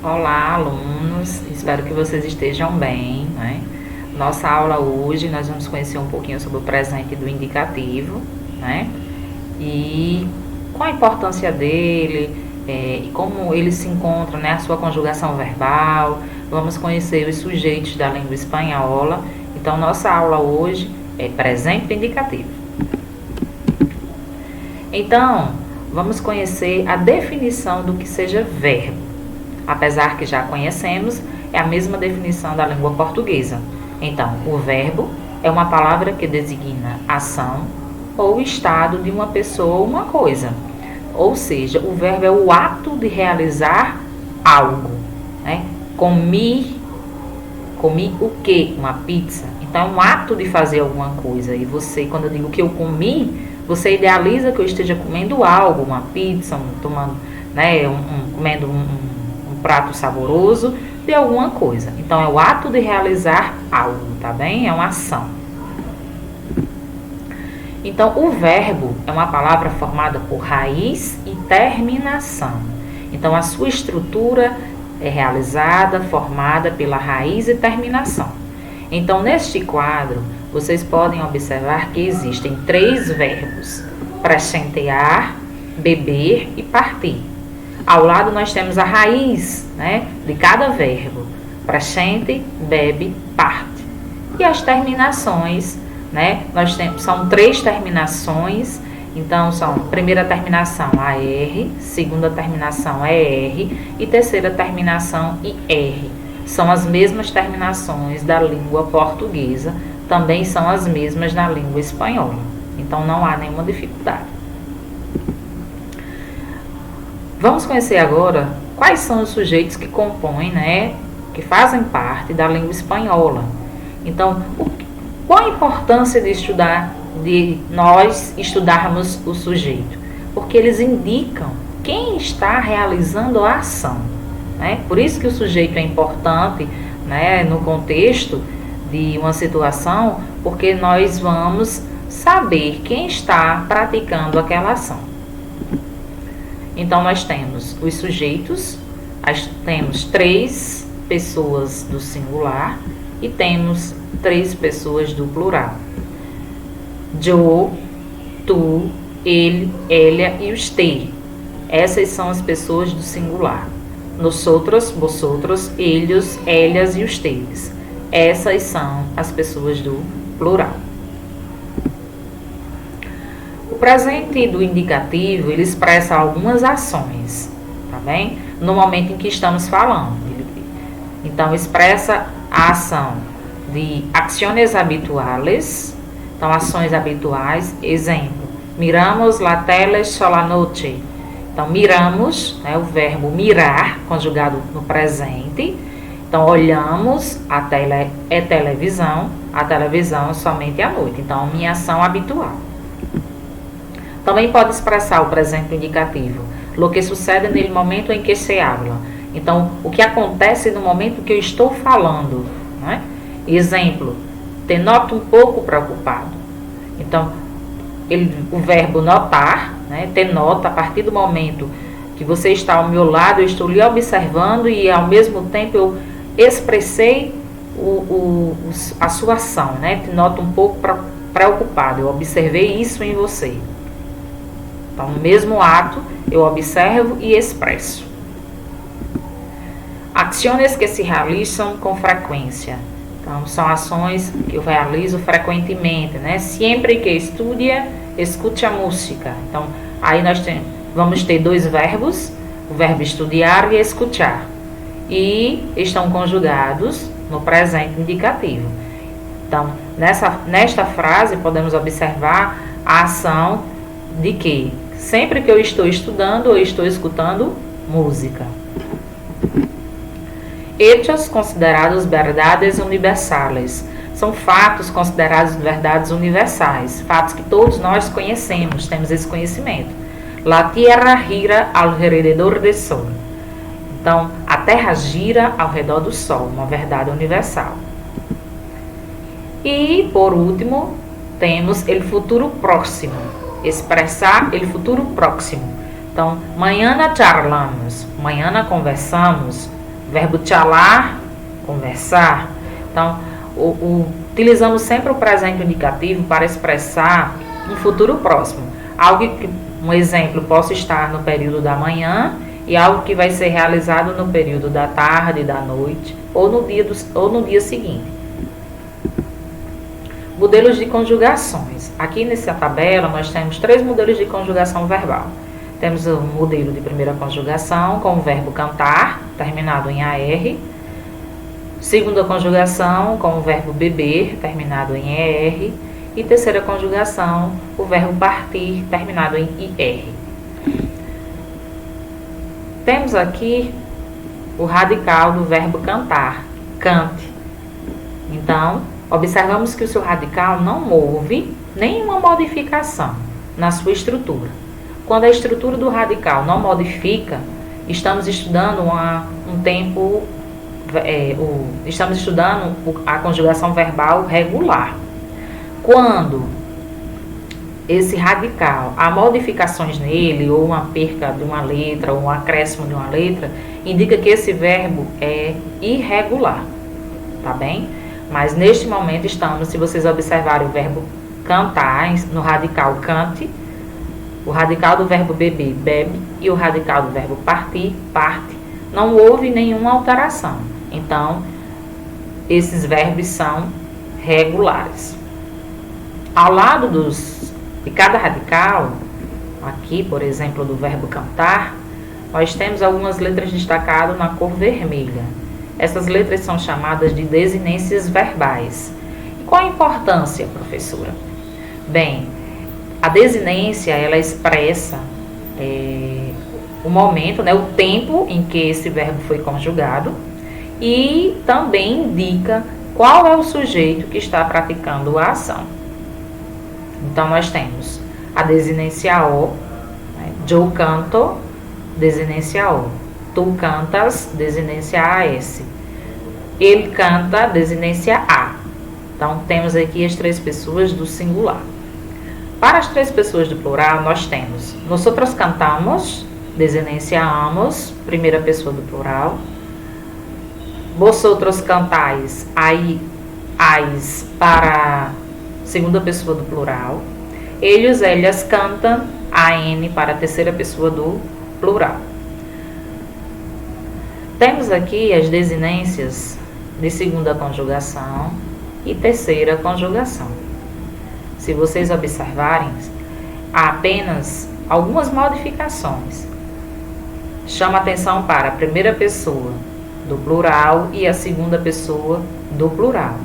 Olá, alunos, espero que vocês estejam bem, né? Nossa aula hoje nós vamos conhecer um pouquinho sobre o presente do indicativo, né? E qual a importância dele, e como ele se encontra, né? A sua conjugação verbal. Vamos conhecer os sujeitos da língua espanhola. Então, nossa aula hoje é presente do indicativo. Então, vamos conhecer a definição do que seja verbo. Apesar que já conhecemos, é a mesma definição da língua portuguesa. Então, o verbo é uma palavra que designa ação ou estado de uma pessoa ou uma coisa. Ou seja, o verbo é o ato de realizar algo, né? Comi o quê? Uma pizza. Então, é um ato de fazer alguma coisa. E você, quando eu digo que eu comi, você idealiza que eu esteja comendo algo, uma pizza, comendo um prato saboroso de alguma coisa. Então, é o ato de realizar algo, tá bem? É uma ação. Então, o verbo é uma palavra formada por raiz e terminação. Então, a sua estrutura é realizada, formada pela raiz e terminação. Então, neste quadro, vocês podem observar que existem 3 verbos: presentear, beber e partir. Ao lado nós temos a raiz, né, de cada verbo: presente, bebe, parte. E as terminações, né, são 3 terminações. Então, primeira terminação AR, segunda terminação ER e terceira terminação IR. São as mesmas terminações da língua portuguesa, também são as mesmas na língua espanhola. Então, não há nenhuma dificuldade. Vamos conhecer agora quais são os sujeitos que compõem, né, que fazem parte da língua espanhola. Então, qual a importância de nós estudarmos o sujeito? Porque eles indicam quem está realizando a ação, né? Por isso que o sujeito é importante, né, no contexto de uma situação, porque nós vamos saber quem está praticando aquela ação. Então, nós temos os sujeitos, temos 3 pessoas do singular e temos 3 pessoas do plural. Eu, tu, ele, ela e usted. Essas são as pessoas do singular. Nosotros, vosotros, ellos, ellas e ustedes. Essas são as pessoas do plural. O presente do indicativo, ele expressa algumas ações, tá bem? No momento em que estamos falando. Então, expressa a ação de acciones habituales. Então, ações habituais. Exemplo: miramos la tele sola noche. Então, miramos, né, o verbo mirar, conjugado no presente. Então, olhamos, a televisão somente à noite. Então, minha ação habitual. Também pode expressar o presente indicativo, lo que sucede no momento em que se habla. Então, o que acontece no momento que eu estou falando, né? Exemplo: te noto um pouco preocupado. Então, o verbo notar, né, te nota, a partir do momento que você está ao meu lado, eu estou lhe observando e ao mesmo tempo eu expressei a sua ação, né? Te noto um pouco preocupado, eu observei isso em você. Então, no mesmo ato, eu observo e expresso. Ações que se realizam com frequência. Então, são ações que eu realizo frequentemente, né? Sempre que estudia, escute a música. Então, aí nós vamos ter 2 verbos, o verbo estudar e escutar. E estão conjugados no presente indicativo. Então, nesta frase, podemos observar a ação de que sempre que eu estou estudando, eu estou escutando música. Hechos considerados verdades universales. São fatos considerados verdades universais. Fatos que todos nós conhecemos, temos esse conhecimento. La tierra gira alrededor del sol. Então, a Terra gira ao redor do Sol, uma verdade universal. E, por último, temos o futuro próximo. Expressar o futuro próximo. Então, mañana charlamos, mañana conversamos, Verbo chalar, conversar. Então, utilizamos sempre o presente indicativo para expressar um futuro próximo. Algo que, um exemplo, possa estar no período da manhã e algo que vai ser realizado no período da tarde, da noite ou no dia seguinte. Modelos de conjugações. Aqui nessa tabela nós temos 3 modelos de conjugação verbal. Temos o modelo de primeira conjugação com o verbo cantar, terminado em AR. Segunda conjugação com o verbo beber, terminado em ER. E terceira conjugação, o verbo partir, terminado em IR. Temos aqui o radical do verbo cantar, cante. Então, observamos que o seu radical não houve nenhuma modificação na sua estrutura. Quando a estrutura do radical não modifica, estamos estudando estamos estudando a conjugação verbal regular. Quando esse radical, há modificações nele, ou uma perca de uma letra, ou um acréscimo de uma letra, indica que esse verbo é irregular, tá bem? Mas neste momento estamos, se vocês observarem o verbo cantar, no radical cante, o radical do verbo beber, bebe, e o radical do verbo partir, parte, não houve nenhuma alteração. Então, esses verbos são regulares. Ao lado de cada radical, aqui, por exemplo, do verbo cantar, nós temos algumas letras destacadas na cor vermelha. Essas letras são chamadas de desinências verbais. E qual a importância, professora? Bem, a desinência, ela expressa o momento, né, o tempo em que esse verbo foi conjugado e também indica qual é o sujeito que está praticando a ação. Então, nós temos a desinência O, né? Eu canto, desinência O. Tu cantas, desinência AS. Ele canta, desinência A. Então, temos aqui as 3 pessoas do singular. Para as 3 pessoas do plural, nós temos nosotros cantamos, desinência amos, primeira pessoa do plural. Vosotros cantais, aí, ais, para segunda pessoa do plural. Eles, elas cantam, AN para a terceira pessoa do plural. Temos aqui as desinências de segunda conjugação e terceira conjugação. Se vocês observarem, há apenas algumas modificações. Chama atenção para a primeira pessoa do plural e a segunda pessoa do plural.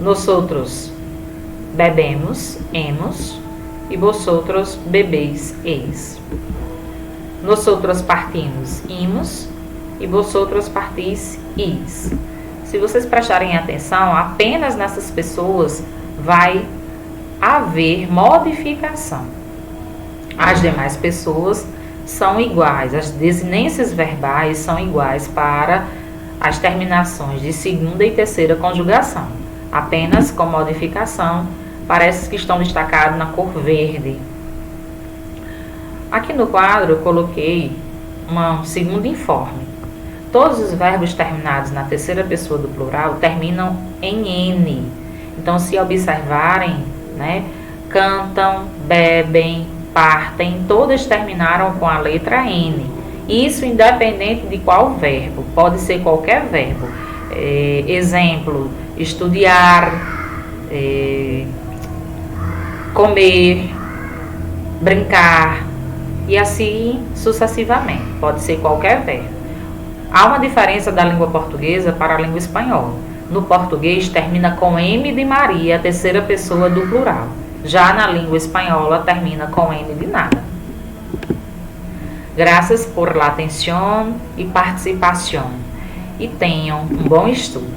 Nosotros bebemos, hemos, e vosotros bebeis, eis. Nosotros partimos, imos, e vosotros partis, is. Se vocês prestarem atenção, apenas nessas pessoas vai haver modificação. As demais pessoas são iguais, as desinências verbais são iguais para as terminações de segunda e terceira conjugação. Apenas com modificação para esses que estão destacados na cor verde. Aqui no quadro eu coloquei um segundo informe. Todos os verbos terminados na terceira pessoa do plural terminam em N. Então, se observarem, né, cantam, bebem, partem, todas terminaram com a letra N. Isso independente de qual verbo, pode ser qualquer verbo. Exemplo, estudar, comer, brincar e assim sucessivamente. Pode ser qualquer verbo. Há uma diferença da língua portuguesa para a língua espanhola. No português termina com M de Maria, a terceira pessoa do plural. Já na língua espanhola termina com N de nada. Graças por la atención y participación. E tenham um bom estudo.